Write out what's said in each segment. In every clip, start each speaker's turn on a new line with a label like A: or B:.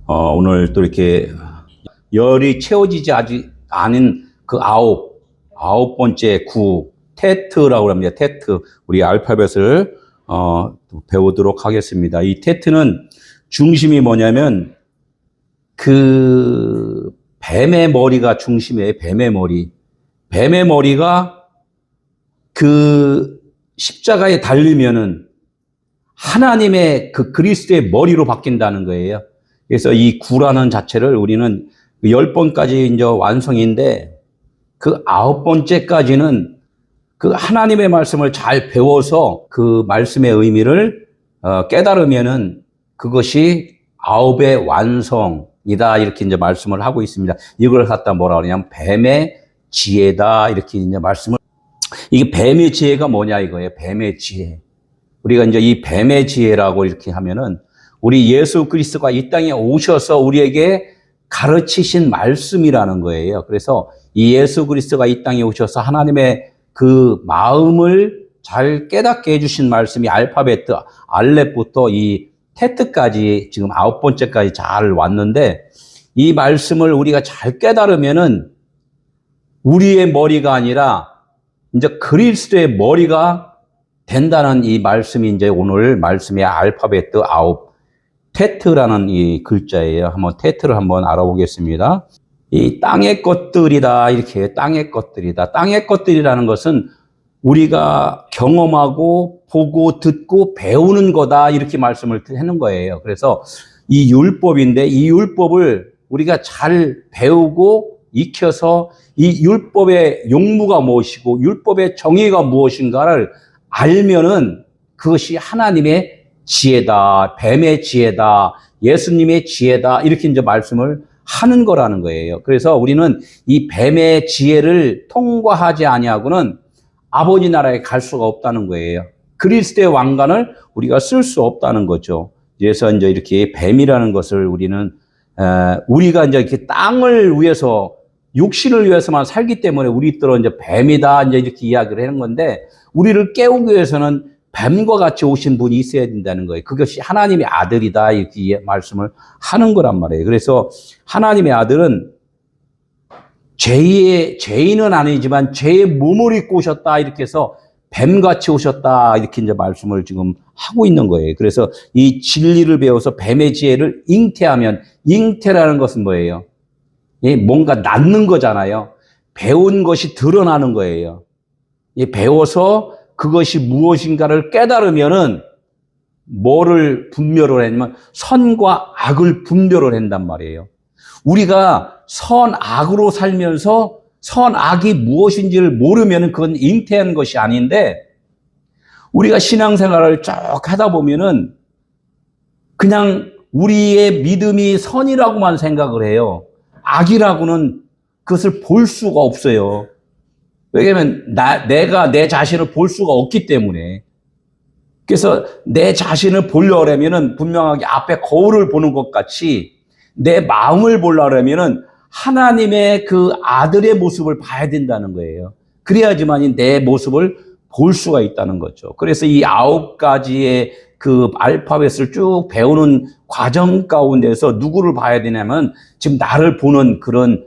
A: 오늘 또 이렇게 열이 채워지지 아직 않은 그 아홉 번째 테트라고 합니다. 테트. 우리 알파벳을, 배우도록 하겠습니다. 이 테트는 중심이 뭐냐면, 그, 뱀의 머리가 중심이에요. 뱀의 머리. 뱀의 머리가 그 십자가에 달리면은 하나님의 그 그리스도의 머리로 바뀐다는 거예요. 그래서 이 구라는 자체를 우리는 10번까지 이제 완성인데 그 9번째까지는 그 하나님의 말씀을 잘 배워서 그 말씀의 의미를 깨달으면은 그것이 9의 완성이다. 이렇게 이제 말씀을 하고 있습니다. 이걸 갖다 뭐라 그러냐면 뱀의 지혜다. 이렇게 이제 말씀을. 이게 뱀의 지혜가 뭐냐 이거예요. 뱀의 지혜. 우리가 이제 이 뱀의 지혜라고 이렇게 하면은 우리 예수 그리스도가 이 땅에 오셔서 우리에게 가르치신 말씀이라는 거예요. 그래서 이 예수 그리스도가 이 땅에 오셔서 하나님의 그 마음을 잘 깨닫게 해주신 말씀이 알파벳 알렙부터 이 테트까지 지금 9번째까지 잘 왔는데 이 말씀을 우리가 잘 깨달으면은 우리의 머리가 아니라 이제 그리스도의 머리가 된다는 이 말씀이 이제 오늘 말씀의 알파벳 9 테트라는 이 글자예요. 한번 테트를 한번 알아보겠습니다. 이 땅의 것들이다. 이렇게 땅의 것들이다. 땅의 것들이라는 것은 우리가 경험하고 보고 듣고 배우는 거다. 이렇게 말씀을 하는 거예요. 그래서 이 율법인데 이 율법을 우리가 잘 배우고 익혀서 이 율법의 용무가 무엇이고 율법의 정의가 무엇인가를 알면은 그것이 하나님의 지혜다, 뱀의 지혜다, 예수님의 지혜다, 이렇게 이제 말씀을 하는 거라는 거예요. 그래서 우리는 이 뱀의 지혜를 통과하지 아니하고는 아버지 나라에 갈 수가 없다는 거예요. 그리스도의 왕관을 우리가 쓸 수 없다는 거죠. 그래서 이제 이렇게 뱀이라는 것을 우리가 이제 이렇게 땅을 위해서, 육신을 위해서만 살기 때문에 우리들은 이제 뱀이다, 이제 이렇게 이야기를 하는 건데, 우리를 깨우기 위해서는 뱀과 같이 오신 분이 있어야 된다는 거예요. 그것이 하나님의 아들이다, 이렇게 말씀을 하는 거란 말이에요. 그래서 하나님의 아들은 죄인은 아니지만 죄의 몸을 입고 오셨다, 이렇게 해서 뱀같이 오셨다, 이렇게 이제 말씀을 지금 하고 있는 거예요. 그래서 이 진리를 배워서 뱀의 지혜를 잉태하면, 잉태라는 것은 뭐예요? 뭔가 낳는 거잖아요. 배운 것이 드러나는 거예요. 배워서 그것이 무엇인가를 깨달으면은 뭐를 분별을 했냐면 선과 악을 분별을 한단 말이에요. 우리가 선악으로 살면서 선악이 무엇인지를 모르면은 그건 잉태한 것이 아닌데, 우리가 신앙생활을 쭉 하다 보면은 그냥 우리의 믿음이 선이라고만 생각을 해요. 악이라고는 그것을 볼 수가 없어요. 왜냐하면 내가 내 자신을 볼 수가 없기 때문에. 그래서 내 자신을 보려면은 분명하게 앞에 거울을 보는 것 같이 내 마음을 보려면은 하나님의 그 아들의 모습을 봐야 된다는 거예요. 그래야지만 내 모습을 볼 수가 있다는 거죠. 그래서 이 9가지의 그 알파벳을 쭉 배우는 과정 가운데서 누구를 봐야 되냐면 지금 나를 보는 그런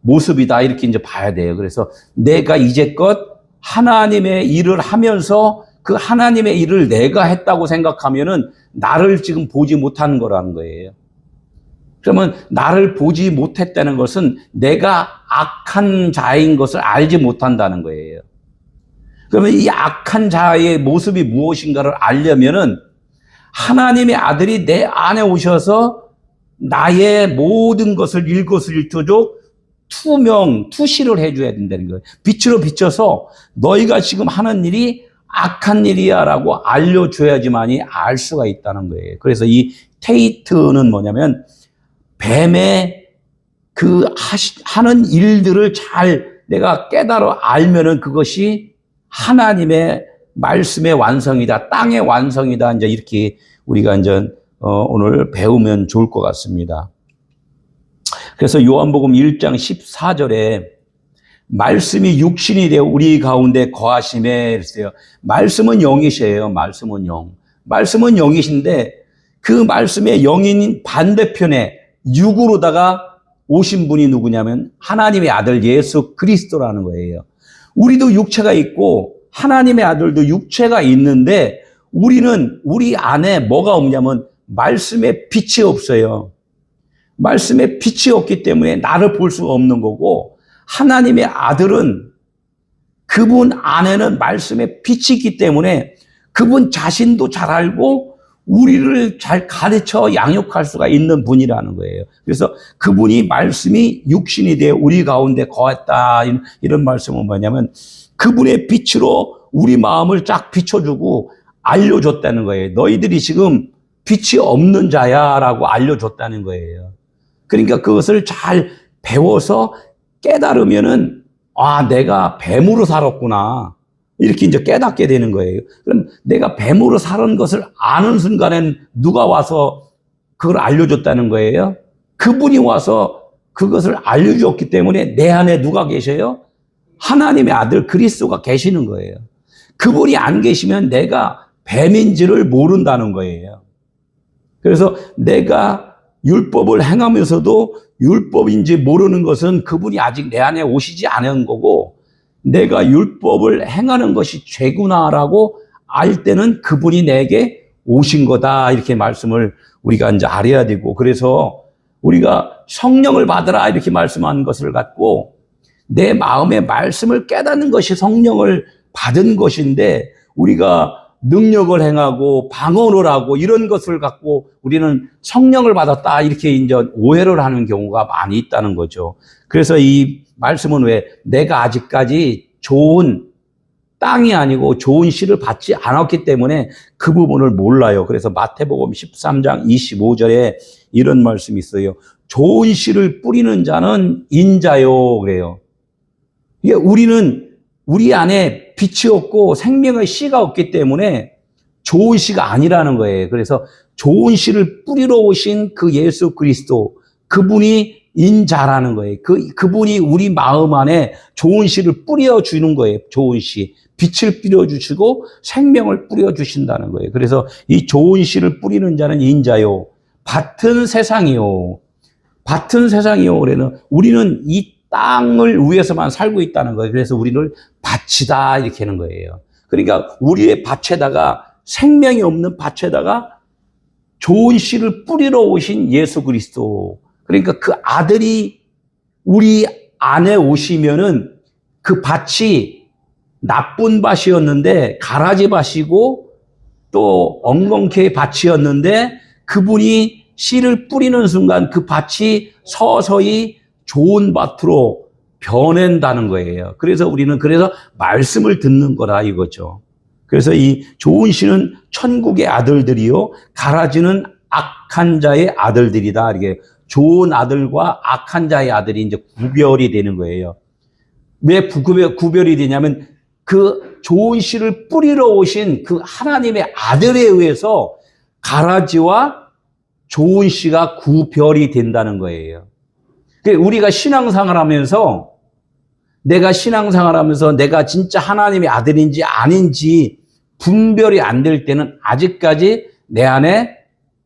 A: 모습이다, 이렇게 이제 봐야 돼요. 그래서 내가 이제껏 하나님의 일을 하면서 그 하나님의 일을 내가 했다고 생각하면은 나를 지금 보지 못하는 거라는 거예요. 그러면 나를 보지 못했다는 것은 내가 악한 자인 것을 알지 못한다는 거예요. 그러면 이 악한 자의 모습이 무엇인가를 알려면은 하나님의 아들이 내 안에 오셔서 나의 모든 것을 일거수일투족 투시를 해줘야 된다는 거예요. 빛으로 비춰서 너희가 지금 하는 일이 악한 일이야 라고 알려줘야지만이 알 수가 있다는 거예요. 그래서 이 테이트는 뭐냐면 뱀의 그 하는 일들을 잘 내가 깨달아 알면은 그것이 하나님의 말씀의 완성이다, 땅의 완성이다, 이제 이렇게 우리가 이제 오늘 배우면 좋을 것 같습니다. 그래서 요한복음 1장 14절에 말씀이 육신이 되어 우리 가운데 거하심에 그랬어요. 말씀은 영이시에요. 말씀은 영. 말씀은 영이신데 그 말씀의 영인 반대편에 육으로다가 오신 분이 누구냐면 하나님의 아들 예수 그리스도라는 거예요. 우리도 육체가 있고 하나님의 아들도 육체가 있는데 우리는 우리 안에 뭐가 없냐면 말씀의 빛이 없어요. 말씀의 빛이 없기 때문에 나를 볼 수가 없는 거고, 하나님의 아들은 그분 안에는 말씀의 빛이 있기 때문에 그분 자신도 잘 알고 우리를 잘 가르쳐 양육할 수가 있는 분이라는 거예요. 그래서 그분이 말씀이 육신이 되어 우리 가운데 거했다, 이런 말씀은 뭐냐면 그분의 빛으로 우리 마음을 쫙 비춰주고 알려줬다는 거예요. 너희들이 지금 빛이 없는 자야 라고 알려줬다는 거예요. 그러니까 그것을 잘 배워서 깨달으면은 아, 내가 뱀으로 살았구나, 이렇게 이제 깨닫게 되는 거예요. 그럼 내가 뱀으로 살은 것을 아는 순간엔 누가 와서 그걸 알려줬다는 거예요? 그분이 와서 그것을 알려줬기 때문에 내 안에 누가 계셔요? 하나님의 아들 그리스도가 계시는 거예요. 그분이 안 계시면 내가 뱀인지를 모른다는 거예요. 그래서 내가 율법을 행하면서도 율법인지 모르는 것은 그분이 아직 내 안에 오시지 않은 거고, 내가 율법을 행하는 것이 죄구나라고 알 때는 그분이 내게 오신 거다, 이렇게 말씀을 우리가 이제 알아야 되고, 그래서 우리가 성령을 받으라 이렇게 말씀한 것을 갖고 내 마음의 말씀을 깨닫는 것이 성령을 받은 것인데, 우리가 능력을 행하고 방언을 하고 이런 것을 갖고 우리는 성령을 받았다, 이렇게 이제 오해를 하는 경우가 많이 있다는 거죠. 그래서 이 말씀은 왜 내가 아직까지 좋은 땅이 아니고 좋은 씨를 받지 않았기 때문에 그 부분을 몰라요. 그래서 마태복음 13장 25절에 이런 말씀이 있어요. 좋은 씨를 뿌리는 자는 인자요, 그래요. 이게 우리는 우리 안에 빛이 없고 생명의 씨가 없기 때문에 좋은 씨가 아니라는 거예요. 그래서 좋은 씨를 뿌리러 오신 그 예수 그리스도, 그분이 인자라는 거예요. 그분이 우리 마음 안에 좋은 씨를 뿌려주는 거예요. 좋은 씨. 빛을 뿌려주시고 생명을 뿌려주신다는 거예요. 그래서 이 좋은 씨를 뿌리는 자는 인자요, 밭은 세상이요. 밭은 세상이요. 그래는 우리는 이 땅을 위해서만 살고 있다는 거예요. 그래서 우리를 밭이다, 이렇게 하는 거예요. 그러니까 우리의 밭에다가, 생명이 없는 밭에다가 좋은 씨를 뿌리러 오신 예수 그리스도, 그러니까 그 아들이 우리 안에 오시면은 그 밭이 나쁜 밭이었는데 가라지 밭이고 또 엉겅퀴의 밭이었는데 그분이 씨를 뿌리는 순간 그 밭이 서서히 좋은 밭으로 변한다는 거예요. 그래서 우리는 말씀을 듣는 거라 이거죠. 그래서 이 좋은 씨는 천국의 아들들이요, 가라지는 악한 자의 아들들이다. 이게 좋은 아들과 악한 자의 아들이 이제 구별이 되는 거예요. 왜 구별이 되냐면 그 좋은 씨를 뿌리러 오신 그 하나님의 아들에 의해서 가라지와 좋은 씨가 구별이 된다는 거예요. 우리가 신앙생활 하면서 내가 진짜 하나님의 아들인지 아닌지 분별이 안 될 때는 아직까지 내 안에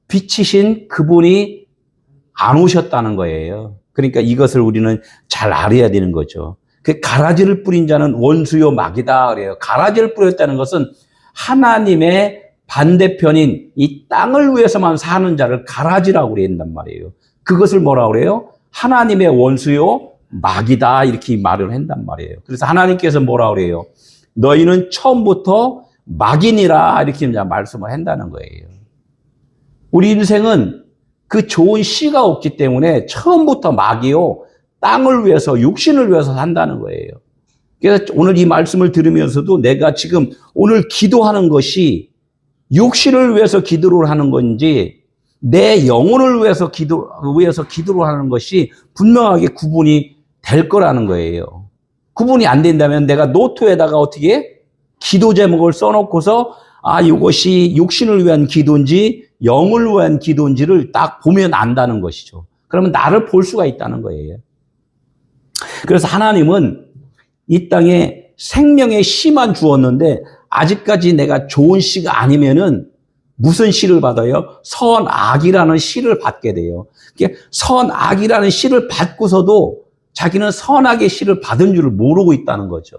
A: 빛이신 그분이 안 오셨다는 거예요. 그러니까 이것을 우리는 잘 알아야 되는 거죠. 그 가라지를 뿌린 자는 원수요 마귀다, 그래요. 가라지를 뿌렸다는 것은 하나님의 반대편인 이 땅을 위해서만 사는 자를 가라지라고 그랬단 말이에요. 그것을 뭐라고 그래요? 하나님의 원수요 마귀다, 이렇게 말을 한단 말이에요. 그래서 하나님께서 뭐라고 그래요? 너희는 처음부터 마귀니라, 이렇게 말씀을 한다는 거예요. 우리 인생은 그 좋은 씨가 없기 때문에 처음부터 마귀요, 땅을 위해서, 육신을 위해서 산다는 거예요. 그래서 오늘 이 말씀을 들으면서도 내가 지금 오늘 기도하는 것이 육신을 위해서 기도를 하는 건지 내 영혼을 위해서 기도를 하는 것이 분명하게 구분이 될 거라는 거예요. 구분이 안 된다면 내가 노트에다가 어떻게 기도 제목을 써놓고서 이것이 육신을 위한 기도인지 영을 위한 기도인지를 딱 보면 안다는 것이죠. 그러면 나를 볼 수가 있다는 거예요. 그래서 하나님은 이 땅에 생명의 씨만 주었는데 아직까지 내가 좋은 씨가 아니면은 무슨 씨를 받아요? 선악이라는 씨를 받게 돼요. 선악이라는 씨를 받고서도 자기는 선악의 씨를 받은 줄을 모르고 있다는 거죠.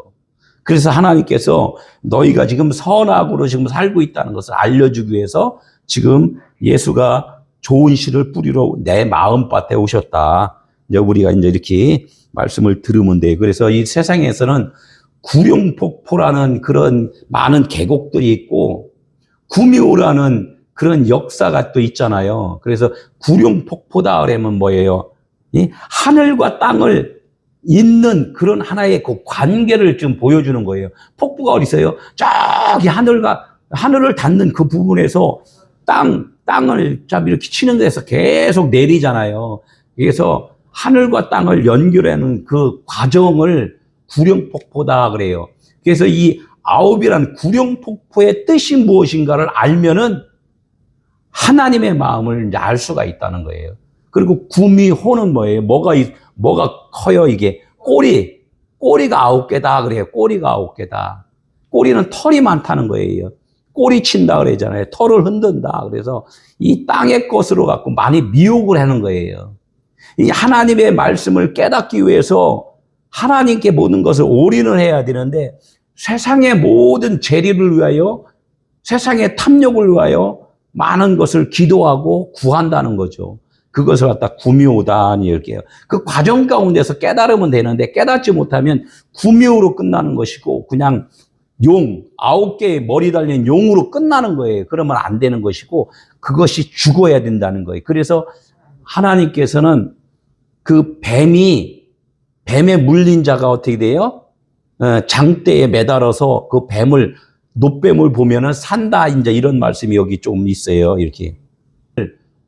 A: 그래서 하나님께서 너희가 지금 선악으로 지금 살고 있다는 것을 알려주기 위해서 지금 예수가 좋은 씨를 뿌리러 내 마음밭에 오셨다. 이제 우리가 이제 이렇게 말씀을 들으면 돼요. 그래서 이 세상에서는 구룡폭포라는 그런 많은 계곡들이 있고 구미호라는 그런 역사가 또 있잖아요. 그래서 구룡폭포다 그러면 뭐예요? 이 하늘과 땅을 잇는 그런 하나의 그 관계를 좀 보여주는 거예요. 폭포가 어디 있어요? 저기 하늘을 닿는 그 부분에서 땅을 이렇게 치는 데서 계속 내리잖아요. 그래서 하늘과 땅을 연결하는 그 과정을 구룡폭포다 그래요. 그래서 이 아홉이란 구룡폭포의 뜻이 무엇인가를 알면은 하나님의 마음을 이제 알 수가 있다는 거예요. 그리고 구미호는 뭐예요? 뭐가 커요, 이게? 꼬리가 9개다 그래요. 꼬리가 9개다. 꼬리는 털이 많다는 거예요. 꼬리 친다 그러잖아요. 털을 흔든다. 그래서 이 땅의 것으로 갖고 많이 미혹을 하는 거예요. 이 하나님의 말씀을 깨닫기 위해서 하나님께 모든 것을 올인을 해야 되는데 세상의 모든 재리를 위하여, 세상의 탐욕을 위하여 많은 것을 기도하고 구한다는 거죠. 그것을 갖다 구미호다 이렇게 해요. 그 과정 가운데서 깨달으면 되는데 깨닫지 못하면 구미호로 끝나는 것이고 그냥 9개의 머리 달린 용으로 끝나는 거예요. 그러면 안 되는 것이고 그것이 죽어야 된다는 거예요. 그래서 하나님께서는 그 뱀에 물린 자가 어떻게 돼요? 장대에 매달아서 그 노뱀을 보면은 산다. 이제 이런 말씀이 여기 좀 있어요. 이렇게.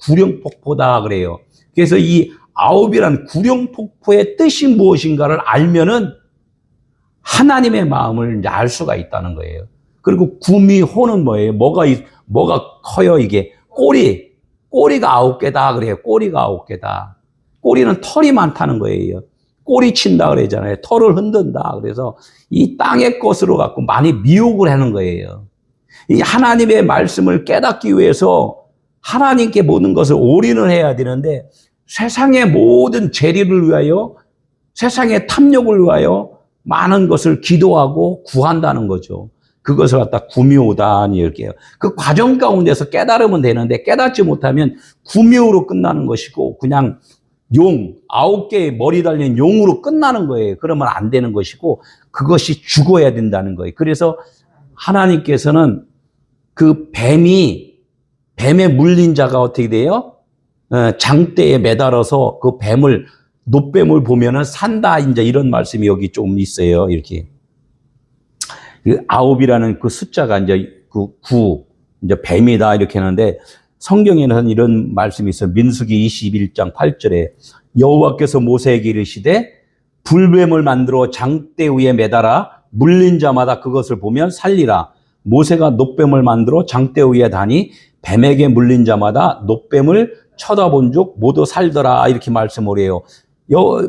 A: 구룡폭포다 그래요. 그래서 이 아홉이란 구룡폭포의 뜻이 무엇인가를 알면은 하나님의 마음을 이제 알 수가 있다는 거예요. 그리고 구미호는 뭐예요? 뭐가 커요, 이게? 꼬리가 9개다 그래요. 꼬리가 9개다. 꼬리는 털이 많다는 거예요. 꼬리 친다 그러잖아요. 털을 흔든다. 그래서 이 땅의 것으로 갖고 많이 미혹을 하는 거예요. 이 하나님의 말씀을 깨닫기 위해서 하나님께 모든 것을 올인을 해야 되는데 세상의 모든 재리를 위하여, 세상의 탐욕을 위하여 많은 것을 기도하고 구한다는 거죠. 그것을 갖다 구미호다 이렇게 해요. 그 과정 가운데서 깨달으면 되는데 깨닫지 못하면 구미호로 끝나는 것이고 그냥 9개의 머리 달린 용으로 끝나는 거예요. 그러면 안 되는 것이고 그것이 죽어야 된다는 거예요. 그래서 하나님께서는 그 뱀에 물린 자가 어떻게 돼요? 장대에 매달아서 그 노뱀을 보면은 산다. 이제 이런 말씀이 여기 좀 있어요. 이렇게. 그 9이라는 그 숫자가 이제 이제 뱀이다. 이렇게 하는데 성경에는 이런 말씀이 있어요. 민수기 21장 8절에 여호와께서 모세에게 이르시되 불뱀을 만들어 장대 위에 매달아 물린 자마다 그것을 보면 살리라. 모세가 노뱀을 만들어 장대 위에 다니 뱀에게 물린 자마다 노뱀을 쳐다본 즉 모두 살더라. 이렇게 말씀을 해요.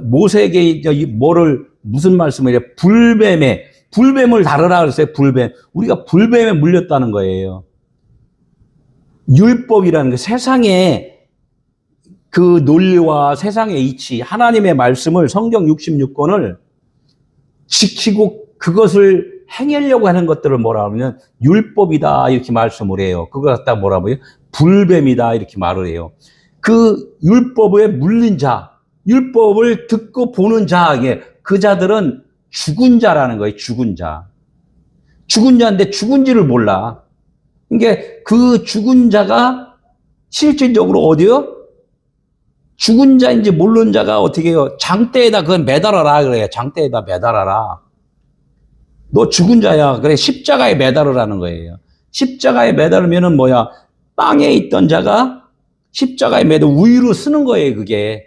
A: 모세에게 무슨 말씀을 해요? 불뱀을 다루라 그랬어요. 불뱀. 우리가 불뱀에 물렸다는 거예요. 율법이라는 게 세상의 그 논리와 세상의 이치, 하나님의 말씀을 성경 66권을 지키고 그것을 행하려고 하는 것들을 뭐라 하면 율법이다 이렇게 말씀을 해요. 그걸 갖다 뭐라고 해요? 불뱀이다 이렇게 말을 해요. 그 율법에 물린 자, 율법을 듣고 보는 자, 그 자들은 죽은 자라는 거예요. 죽은 자. 죽은 자인데 죽은지를 몰라. 그러니까 그 죽은 자가 실질적으로 어디요? 죽은 자인지 모르는 자가 어떻게 해요? 장대에다 그걸 매달아라 그래요. 장대에다 매달아라. 너 죽은 자야. 그래 십자가에 매달으라는 거예요. 십자가에 매달으면은 뭐야? 땅에 있던 자가 십자가에 매달 위로 쓰는 거예요. 그게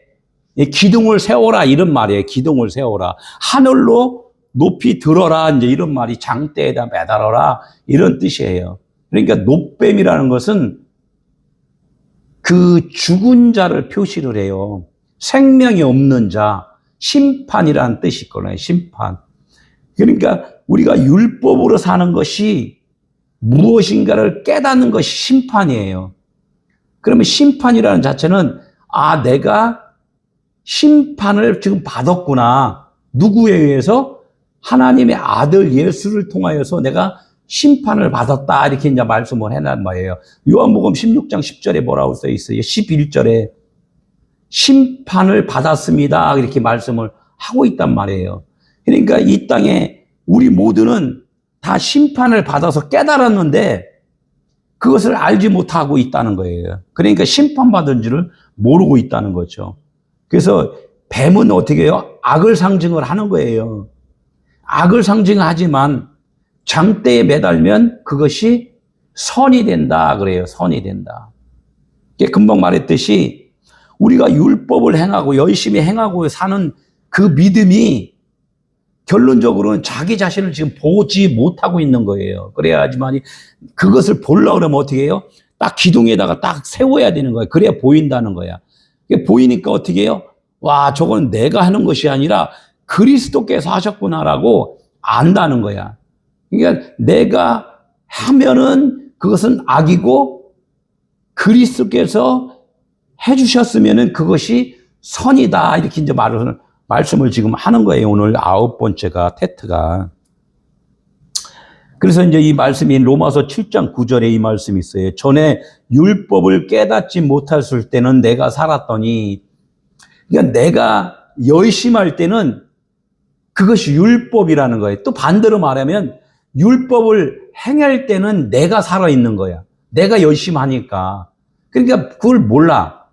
A: 기둥을 세워라 이런 말이에요. 기둥을 세워라. 하늘로 높이 들어라 이제 이런 말이 장대에다 매달아라 이런 뜻이에요. 그러니까 노뱀이라는 것은 그 죽은 자를 표시를 해요. 생명이 없는 자, 심판이라는 뜻이 있거든요. 심판. 그러니까 우리가 율법으로 사는 것이 무엇인가를 깨닫는 것이 심판이에요. 그러면 심판이라는 자체는 내가 심판을 지금 받았구나. 누구에 의해서? 하나님의 아들 예수를 통하여서 내가 심판을 받았다. 이렇게 이제 말씀을 해놓은 거예요. 요한복음 16장 10절에 뭐라고 써 있어요? 11절에 심판을 받았습니다. 이렇게 말씀을 하고 있단 말이에요. 그러니까 이 땅에 우리 모두는 다 심판을 받아서 깨달았는데 그것을 알지 못하고 있다는 거예요. 그러니까 심판받은 줄을 모르고 있다는 거죠. 그래서 뱀은 어떻게 해요? 악을 상징을 하는 거예요. 악을 상징하지만 장대에 매달면 그것이 선이 된다 그래요. 선이 된다. 금방 말했듯이 우리가 율법을 행하고 열심히 행하고 사는 그 믿음이 결론적으로는 자기 자신을 지금 보지 못하고 있는 거예요. 그래야지만 그것을 보려고 그러면 어떻게 해요? 딱 기둥에다가 딱 세워야 되는 거예요. 그래야 보인다는 거야. 보이니까 어떻게 해요? 와, 저건 내가 하는 것이 아니라 그리스도께서 하셨구나라고 안다는 거야. 그러니까 내가 하면은 그것은 악이고 그리스도께서 해주셨으면은 그것이 선이다. 이렇게 이제 말씀을 지금 하는 거예요. 오늘 9번째가 테트가. 그래서 이제 이 말씀이 로마서 7장 9절에 이 말씀이 있어요. 전에 율법을 깨닫지 못했을 때는 내가 살았더니, 그러니까 내가 열심히 할 때는 그것이 율법이라는 거예요. 또 반대로 말하면 율법을 행할 때는 내가 살아있는 거야. 내가 열심히 하니까. 그러니까 그걸 몰라.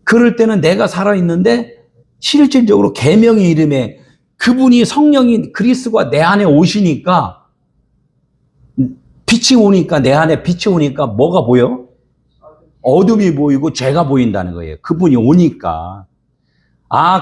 A: 그럴 때는 내가 살아있는데 실질적으로 계명의 이름에 그분이 성령이 그리스도가 내 안에 오시니까 빛이 오니까 내 안에 빛이 오니까 뭐가 보여? 어둠이 보이고 죄가 보인다는 거예요. 그분이 오니까.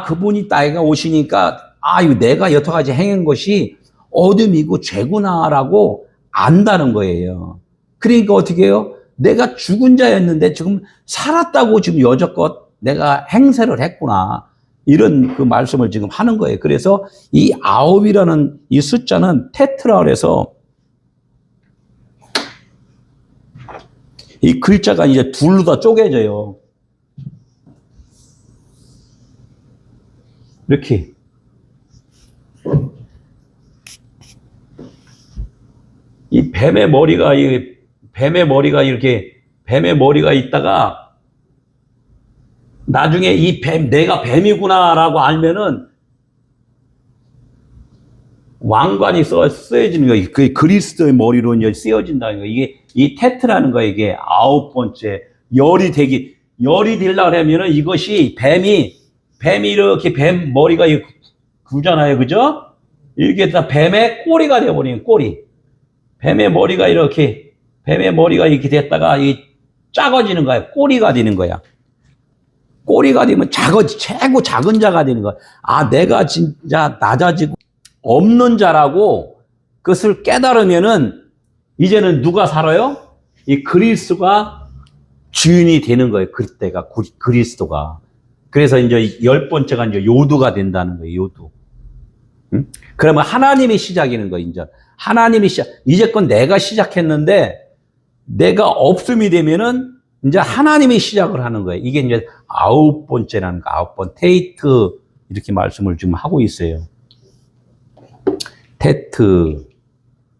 A: 그분이 나이가 오시니까 이거 내가 여태까지 행한 것이 어둠이고 죄구나라고 안다는 거예요. 그러니까 어떻게 해요? 내가 죽은 자였는데 지금 살았다고 지금 여지껏 내가 행세를 했구나. 이런 그 말씀을 지금 하는 거예요. 그래서 이 9이라는 이 숫자는 테트라 그래서 이 글자가 이제 둘로 다 쪼개져요. 이렇게. 이 뱀의 머리가 이렇게 뱀의 머리가 있다가 나중에 이 내가 뱀이구나라고 알면은 왕관이 쓰여지는 거예요. 그 그리스도의 머리로 이제 쓰여진다는 거예요. 이 테트라는 거예요. 이게 9번째. 열이 되려고 하면은 이것이 뱀이 이렇게 뱀 머리가 굵잖아요. 그죠? 이렇게 다 뱀의 꼬리가 되어버리는 꼬리. 뱀의 머리가 이렇게 됐다가 작아지는 거야. 꼬리가 되는 거야. 꼬리가 되면 최고 작은 자가 되는 거야. 내가 진짜 낮아지고 없는 자라고 그것을 깨달으면은 이제는 누가 살아요? 이 그리스도가 주인이 되는 거예요. 그때가 그리스도가. 그래서 이제 10번째가 이제 요두가 된다는 거예요. 요두. 응? 그러면 하나님이 시작이는 거예요. 이제 하나님이 이제껏 내가 시작했는데 내가 없음이 되면은 이제 하나님이 시작을 하는 거예요. 이게 이제 9번째라는 거, 9번 테이트 이렇게 말씀을 지금 하고 있어요. 테트.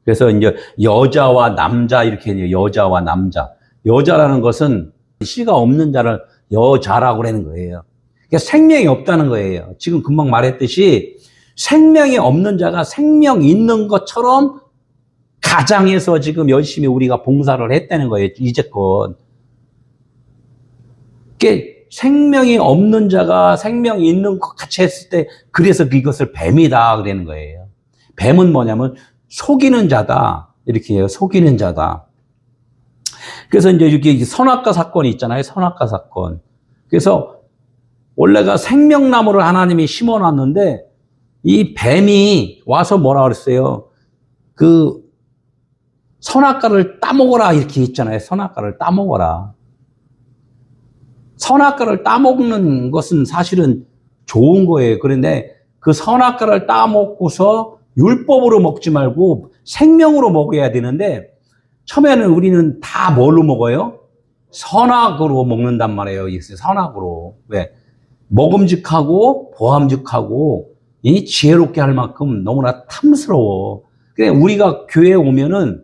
A: 그래서 이제 여자와 남자 이렇게 해요. 여자와 남자. 여자라는 것은 씨가 없는 자를 여자라고 하는 거예요. 그러니까 생명이 없다는 거예요. 지금 금방 말했듯이 생명이 없는 자가 생명 있는 것처럼 가장해서 지금 열심히 우리가 봉사를 했다는 거예요. 이제껏. 생명이 없는 자가 생명이 있는 것 같이 했을 때 그래서 이것을 뱀이다 그러는 거예요. 뱀은 뭐냐면 속이는 자다. 이렇게 해요. 속이는 자다. 그래서 이제 이렇게 선악과 사건이 있잖아요. 선악과 사건. 그래서 원래가 생명나무를 하나님이 심어놨는데 이 뱀이 와서 뭐라 그랬어요? 그 선악과를 따먹어라 이렇게 있잖아요. 선악과를 따먹어라. 선악과를 따먹는 것은 사실은 좋은 거예요. 그런데 그 선악과를 따먹고서 율법으로 먹지 말고 생명으로 먹어야 되는데 처음에는 우리는 다 뭘로 먹어요? 선악으로 먹는단 말이에요. 선악으로. 왜? 먹음직하고 보암직하고 이 지혜롭게 할 만큼 너무나 탐스러워. 그래 우리가 교회에 오면은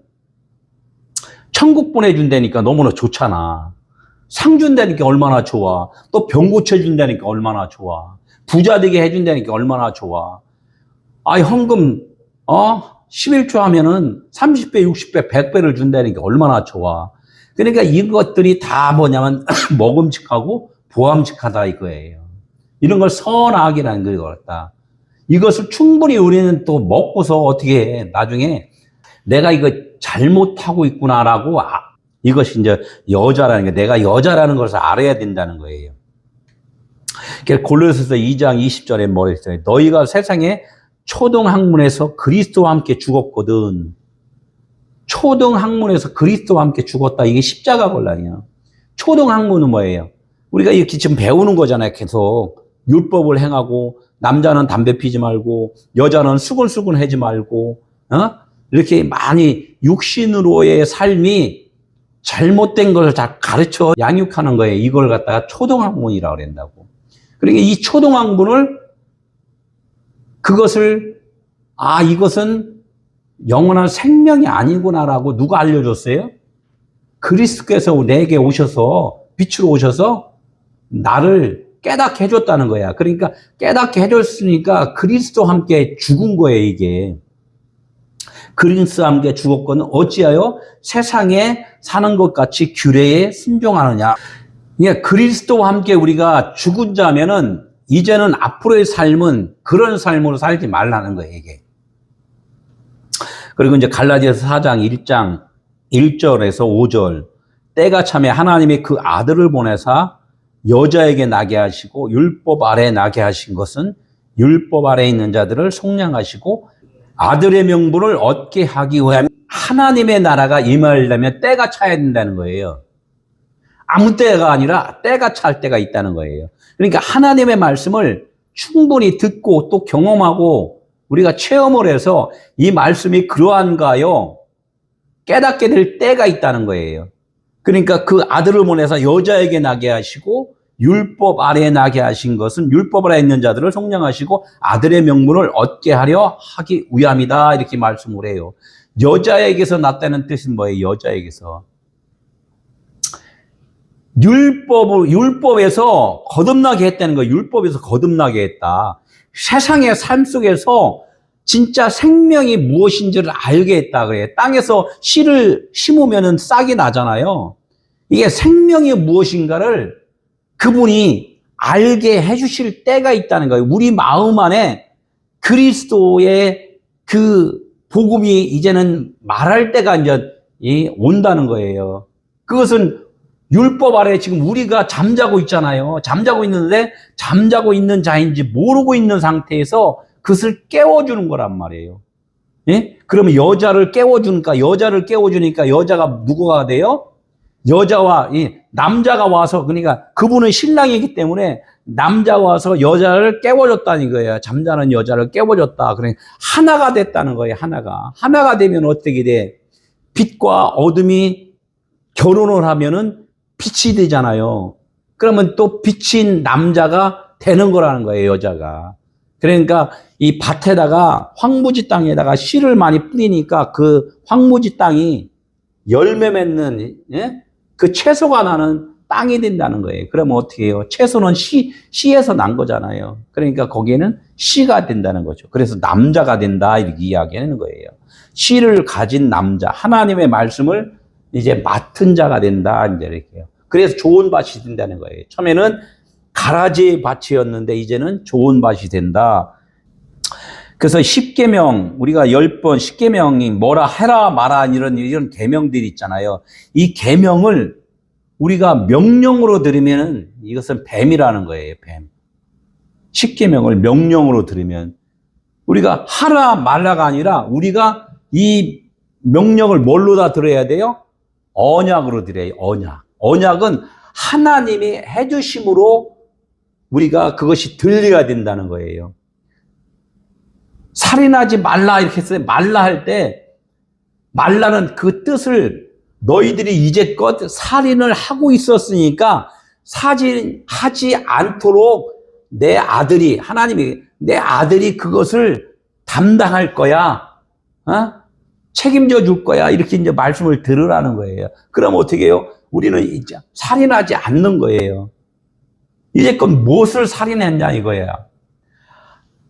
A: 천국 보내준다니까 너무나 좋잖아. 상 준다니까 얼마나 좋아. 또 병 고쳐준다니까 얼마나 좋아. 부자 되게 해준다니까 얼마나 좋아. 아, 헌금 11조 하면은 30배, 60배, 100배를 준다니까 얼마나 좋아. 그러니까 이것들이 다 뭐냐면 먹음직하고 보암직하다 이거예요. 이런 걸 선악이라는 걸 갖다. 이것을 충분히 우리는 또 먹고서 어떻게 해. 나중에 내가 이거 잘못하고 있구나라고 이것이 이제 여자라는 게 내가 여자라는 것을 알아야 된다는 거예요. 골로새서 2장 20절에 뭐라 했어요? 너희가 세상에 초등학문에서 그리스도와 함께 죽었거든. 초등학문에서 그리스도와 함께 죽었다. 이게 십자가 곤란이야. 초등학문은 뭐예요? 우리가 이렇게 지금 배우는 거잖아요. 계속 율법을 행하고 남자는 담배 피지 말고 여자는 수근수근하지 말고 이렇게 많이 육신으로의 삶이 잘못된 걸 다 가르쳐 양육하는 거예요. 이걸 갖다가 초등학문이라고 그런다고. 그러니까 이 초등학문을 그것을 이것은 영원한 생명이 아니구나라고 누가 알려줬어요? 그리스도께서 내게 오셔서 빛으로 오셔서 나를 깨닫게 해줬다는 거야. 그러니까 깨닫게 해줬으니까 그리스도와 함께 죽은 거예요, 이게. 그리스도와 함께 죽었거든 어찌하여 세상에 사는 것 같이 규례에 순종하느냐. 그러니까 그리스도와 함께 우리가 죽은 자면은 이제는 앞으로의 삶은 그런 삶으로 살지 말라는 거예요, 이게. 그리고 이제 갈라디아서 4장 1장 1절에서 5절. 때가 참에 하나님이 그 아들을 보내사 여자에게 나게 하시고 율법 아래 나게 하신 것은 율법 아래 있는 자들을 속량하시고 아들의 명분을 얻게 하기 위하여 하나님의 나라가 임하려면 때가 차야 된다는 거예요. 아무 때가 아니라 때가 찰 때가 있다는 거예요. 그러니까 하나님의 말씀을 충분히 듣고 또 경험하고 우리가 체험을 해서 이 말씀이 그러한가요? 깨닫게 될 때가 있다는 거예요. 그러니까 그 아들을 보내서 여자에게 나게 하시고 율법 아래에 나게 하신 것은 율법 아래에 있는 자들을 속량하시고 아들의 명분을 얻게 하려 하기 위함이다. 이렇게 말씀을 해요. 여자에게서 났다는 뜻은 뭐예요? 여자에게서. 율법에서 거듭나게 했다는 거예요. 율법에서 거듭나게 했다. 세상의 삶 속에서 진짜 생명이 무엇인지를 알게 했다 그래요. 땅에서 씨를 심으면 싹이 나잖아요. 이게 생명이 무엇인가를 그분이 알게 해주실 때가 있다는 거예요. 우리 마음 안에 그리스도의 그 복음이 이제는 말할 때가 이제 온다는 거예요. 그것은 율법 아래 지금 우리가 잠자고 있잖아요. 잠자고 있는데 잠자고 있는 자인지 모르고 있는 상태에서 그것을 깨워주는 거란 말이에요. 예? 그러면 여자를 깨워주니까 여자가 누구가 돼요? 여자와 남자가 와서 그러니까 그분은 신랑이기 때문에 남자가 와서 여자를 깨워줬다는 거예요. 잠자는 여자를 깨워줬다. 그러니까 하나가 됐다는 거예요. 하나가 되면 어떻게 돼? 빛과 어둠이 결혼을 하면은 빛이 되잖아요. 그러면 또 빛인 남자가 되는 거라는 거예요, 여자가. 그러니까 이 밭에다가 황무지 땅에다가 씨를 많이 뿌리니까 그 황무지 땅이 열매 맺는 그 채소가 나는 땅이 된다는 거예요. 그러면 어떻게 해요? 채소는 씨에서 난 거잖아요. 그러니까 거기에는 씨가 된다는 거죠. 그래서 남자가 된다 이렇게 이야기하는 거예요. 씨를 가진 남자, 하나님의 말씀을 이제 맡은 자가 된다 이제 이렇게요. 그래서 좋은 밭이 된다는 거예요. 처음에는 가라지의 밭이었는데 이제는 좋은 밭이 된다. 그래서 10계명 우리가 10번 10계명이 뭐라 해라 마라 이런 계명들이 있잖아요. 이 계명을 우리가 명령으로 들으면 이것은 뱀이라는 거예요. 뱀. 10계명을 명령으로 들으면 우리가 하라 말라가 아니라 우리가 이 명령을 뭘로 다 들어야 돼요? 언약으로 들어야 언약. 언약은 하나님이 해주심으로 우리가 그것이 들려야 된다는 거예요. 살인하지 말라 이렇게 했어요. 말라 할 때 말라는 그 뜻을 너희들이 이제껏 살인을 하고 있었으니까 살인하지 않도록 내 아들이 하나님이 내 아들이 그것을 담당할 거야. 책임져 줄 거야. 이렇게 이제 말씀을 들으라는 거예요. 그럼 어떻게 해요? 우리는 이제 살인하지 않는 거예요. 이제껏 무엇을 살인했냐 이거예요.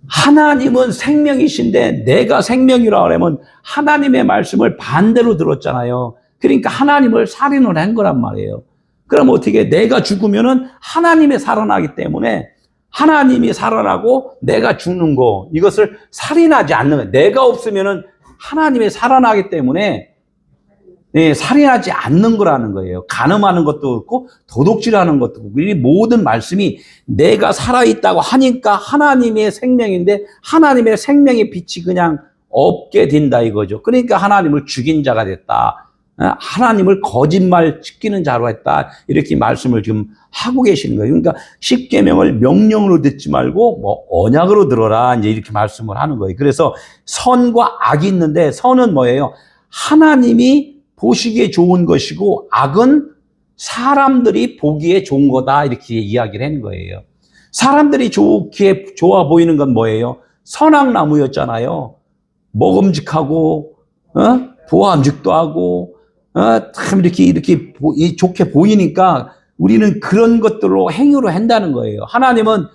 A: 하나님은 생명이신데 내가 생명이라고 하면 하나님의 말씀을 반대로 들었잖아요. 그러니까 하나님을 살인을 한 거란 말이에요. 그럼 어떻게 해? 내가 죽으면은 하나님이 살아나기 때문에 하나님이 살아나고 내가 죽는 거 이것을 살인하지 않는 거예요. 내가 없으면은 하나님이 살아나기 때문에 살인하지 않는 거라는 거예요. 간음하는 것도 그렇고 도둑질하는 것도 그렇고 이 모든 말씀이 내가 살아있다고 하니까 하나님의 생명인데 하나님의 생명의 빛이 그냥 없게 된다 이거죠. 그러니까 하나님을 죽인 자가 됐다. 하나님을 거짓말 시키는 자로 했다. 이렇게 말씀을 지금 하고 계시는 거예요. 그러니까 십계명을 명령으로 듣지 말고 뭐 언약으로 들어라 이제 이렇게 말씀을 하는 거예요. 그래서 선과 악이 있는데 선은 뭐예요? 하나님이 보시기에 좋은 것이고 악은 사람들이 보기에 좋은 거다 이렇게 이야기를 하는 거예요. 사람들이 좋아 보이는 건 뭐예요? 선악나무였잖아요. 먹음직하고 보암직도 하고 참 이렇게 좋게 보이니까 우리는 그런 것들로 행위로 한다는 거예요. 하나님은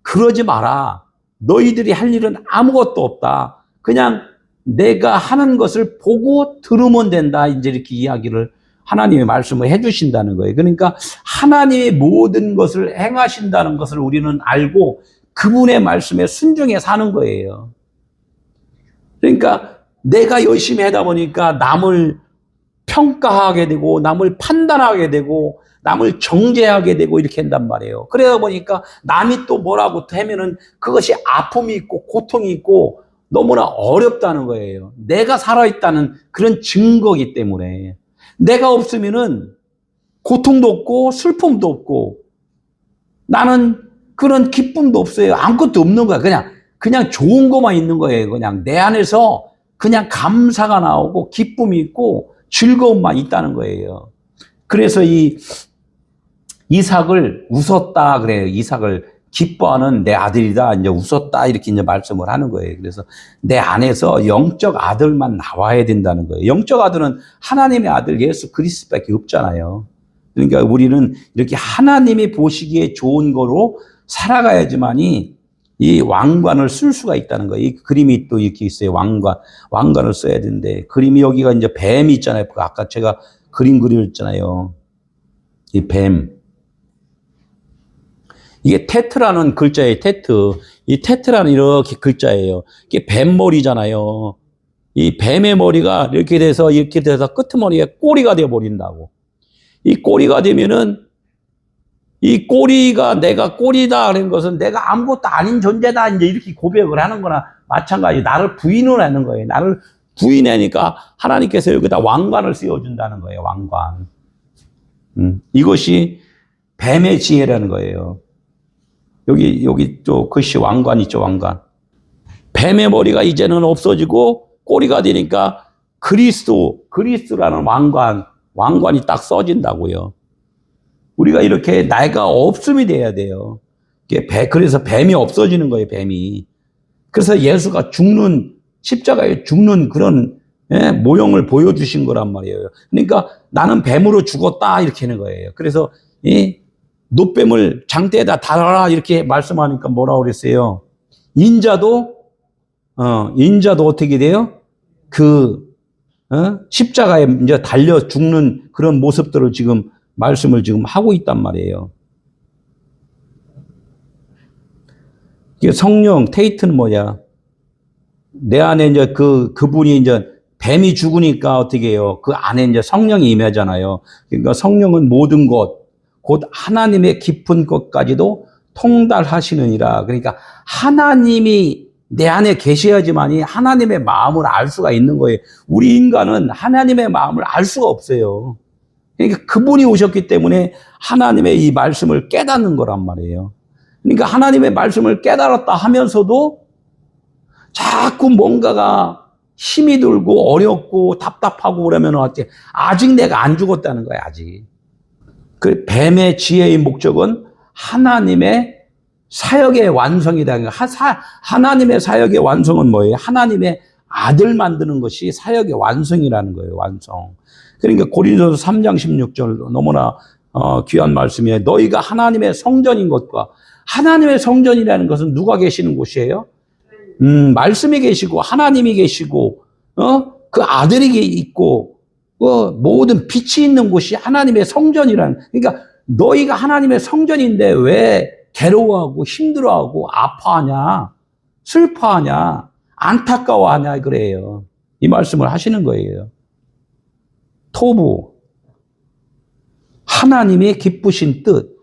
A: 그러지 마라. 너희들이 할 일은 아무것도 없다. 그냥 내가 하는 것을 보고 들으면 된다. 이제 이렇게 이야기를 하나님의 말씀을 해주신다는 거예요. 그러니까 하나님의 모든 것을 행하신다는 것을 우리는 알고 그분의 말씀에 순종해 사는 거예요. 그러니까 내가 열심히 하다 보니까 남을 평가하게 되고 남을 판단하게 되고 남을 정죄하게 되고 이렇게 한단 말이에요. 그러다 보니까 남이 또 뭐라고 하면은 그것이 아픔이 있고 고통이 있고 너무나 어렵다는 거예요. 내가 살아있다는 그런 증거이기 때문에 내가 없으면은 고통도 없고 슬픔도 없고 나는 그런 기쁨도 없어요. 아무것도 없는 거야. 그냥 좋은 것만 있는 거예요. 그냥 내 안에서 그냥 감사가 나오고 기쁨이 있고 즐거움만 있다는 거예요. 그래서 이 이삭을 웃었다 그래요. 이삭을 기뻐하는 내 아들이다. 이제 웃었다. 이렇게 이제 말씀을 하는 거예요. 그래서 내 안에서 영적 아들만 나와야 된다는 거예요. 영적 아들은 하나님의 아들 예수 그리스도밖에 없잖아요. 그러니까 우리는 이렇게 하나님이 보시기에 좋은 거로 살아가야지만이 이 왕관을 쓸 수가 있다는 거예요. 이 그림이 또 이렇게 있어요. 왕관을 써야 되는데 그림이 여기가 이제 뱀이 있잖아요. 아까 제가 그림 그렸잖아요. 이 뱀. 이게 테트라는 글자예요. 테트. 이 테트라는 이렇게 글자예요. 이게 뱀머리잖아요. 이 뱀의 머리가 이렇게 돼서 끄트머리가 꼬리가 되어 버린다고. 이 꼬리가 되면은 이 꼬리가 내가 꼬리다 하는 것은 내가 아무것도 아닌 존재다 이제 이렇게 고백을 하는 거나 마찬가지. 나를 부인을 하는 거예요. 나를 부인하니까 하나님께서 여기다 왕관을 씌워준다는 거예요. 왕관. 이것이 뱀의 지혜라는 거예요. 여기 또 글씨 왕관 있죠. 왕관. 뱀의 머리가 이제는 없어지고 꼬리가 되니까 그리스도라는 왕관이 딱 써진다고요. 우리가 이렇게 나이가 없음이 돼야 돼요. 그래서 뱀이 없어지는 거예요, 뱀이. 그래서 예수가 십자가에 죽는 그런 모형을 보여주신 거란 말이에요. 그러니까 나는 뱀으로 죽었다, 이렇게 하는 거예요. 그래서 노뱀을 장대에다 달아라, 이렇게 말씀하니까 뭐라고 그랬어요? 인자도 어떻게 돼요? 십자가에 이제 달려 죽는 그런 모습들을 말씀을 하고 있단 말이에요. 이게 성령, 테이트는 뭐냐? 내 안에 이제 그분이 이제 뱀이 죽으니까 어떻게 해요? 그 안에 이제 성령이 임하잖아요. 그러니까 성령은 모든 것, 곧 하나님의 깊은 것까지도 통달하시느니라. 그러니까 하나님이 내 안에 계셔야지만이 하나님의 마음을 알 수가 있는 거예요. 우리 인간은 하나님의 마음을 알 수가 없어요. 그러니까 그분이 오셨기 때문에 하나님의 이 말씀을 깨닫는 거란 말이에요. 그러니까 하나님의 말씀을 깨달았다 하면서도 자꾸 뭔가가 힘이 들고 어렵고 답답하고 그러면 아직 내가 안 죽었다는 거야, 아직. 그 뱀의 지혜의 목적은 하나님의 사역의 완성이다. 하나님의 사역의 완성은 뭐예요? 하나님의 아들 만드는 것이 사역의 완성이라는 거예요, 완성. 그러니까 고린도서 3장 16절 너무나 귀한 말씀이에요. 너희가 하나님의 성전인 것과 하나님의 성전이라는 것은 누가 계시는 곳이에요? 말씀이 계시고 하나님이 계시고 그 아들이 있고 모든 빛이 있는 곳이 하나님의 성전이라는. 그러니까 너희가 하나님의 성전인데 왜 괴로워하고 힘들어하고 아파하냐, 슬퍼하냐, 안타까워하냐 그래요. 이 말씀을 하시는 거예요. 토부, 하나님의 기쁘신 뜻,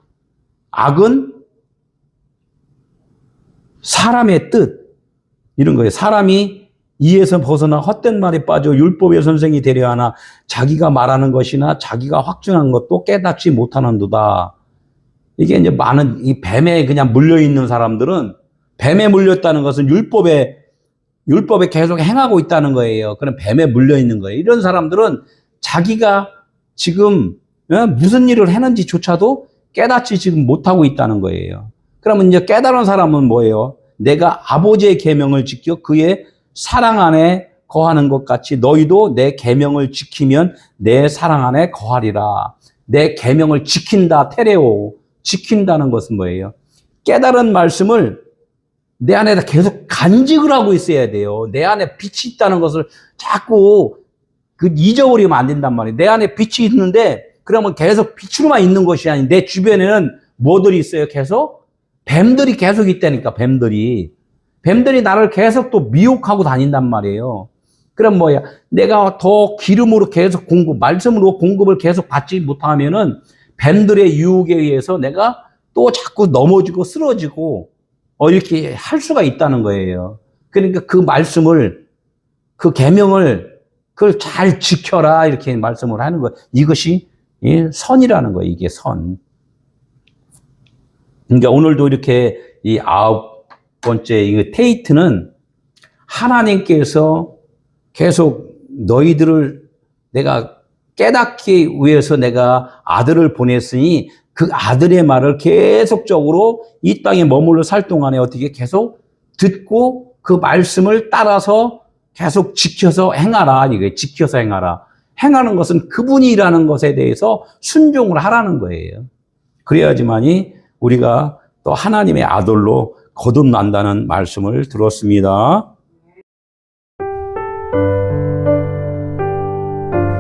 A: 악은 사람의 뜻, 이런 거예요. 사람이 이에서 벗어나 헛된 말에 빠져 율법의 선생이 되려 하나 자기가 말하는 것이나 자기가 확증한 것도 깨닫지 못하는도다. 이게 이제 많은 이 뱀에 그냥 물려있는 사람들은, 뱀에 물렸다는 것은 율법에 계속 행하고 있다는 거예요. 그럼 뱀에 물려있는 거예요. 이런 사람들은 자기가 지금 무슨 일을 했는지조차도 깨닫지 지금 못하고 있다는 거예요. 그러면 이제 깨달은 사람은 뭐예요? 내가 아버지의 계명을 지켜 그의 사랑 안에 거하는 것 같이 너희도 내 계명을 지키면 내 사랑 안에 거하리라. 내 계명을 지킨다, 테레오. 지킨다는 것은 뭐예요? 깨달은 말씀을 내 안에다 계속 간직을 하고 있어야 돼요. 내 안에 빛이 있다는 것을 자꾸 잊어버리면 안 된단 말이에요. 내 안에 빛이 있는데 그러면 계속 빛으로만 있는 것이 아닌 내 주변에는 뭐들이 있어요? 계속 뱀들이 계속 있다니까. 뱀들이 나를 계속 또 미혹하고 다닌단 말이에요. 그럼 뭐야? 내가 더 기름으로 계속 말씀으로 공급을 계속 받지 못하면은 뱀들의 유혹에 의해서 내가 또 자꾸 넘어지고 쓰러지고 이렇게 할 수가 있다는 거예요. 그러니까 그 말씀을, 그 계명을 그걸 잘 지켜라 이렇게 말씀을 하는 거예요. 이것이 선이라는 거예요. 이게 선. 그러니까 오늘도 이렇게 이 9번째 이 테이트는 하나님께서 계속 너희들을 내가 깨닫기 위해서 내가 아들을 보냈으니 그 아들의 말을 계속적으로 이 땅에 머물러 살 동안에 어떻게 계속 듣고 그 말씀을 따라서 계속 지켜서 행하라. 이게 지켜서 행하라. 행하는 것은 그분이 일하는 것에 대해서 순종을 하라는 거예요. 그래야지만이 우리가 또 하나님의 아들로 거듭난다는 말씀을 들었습니다.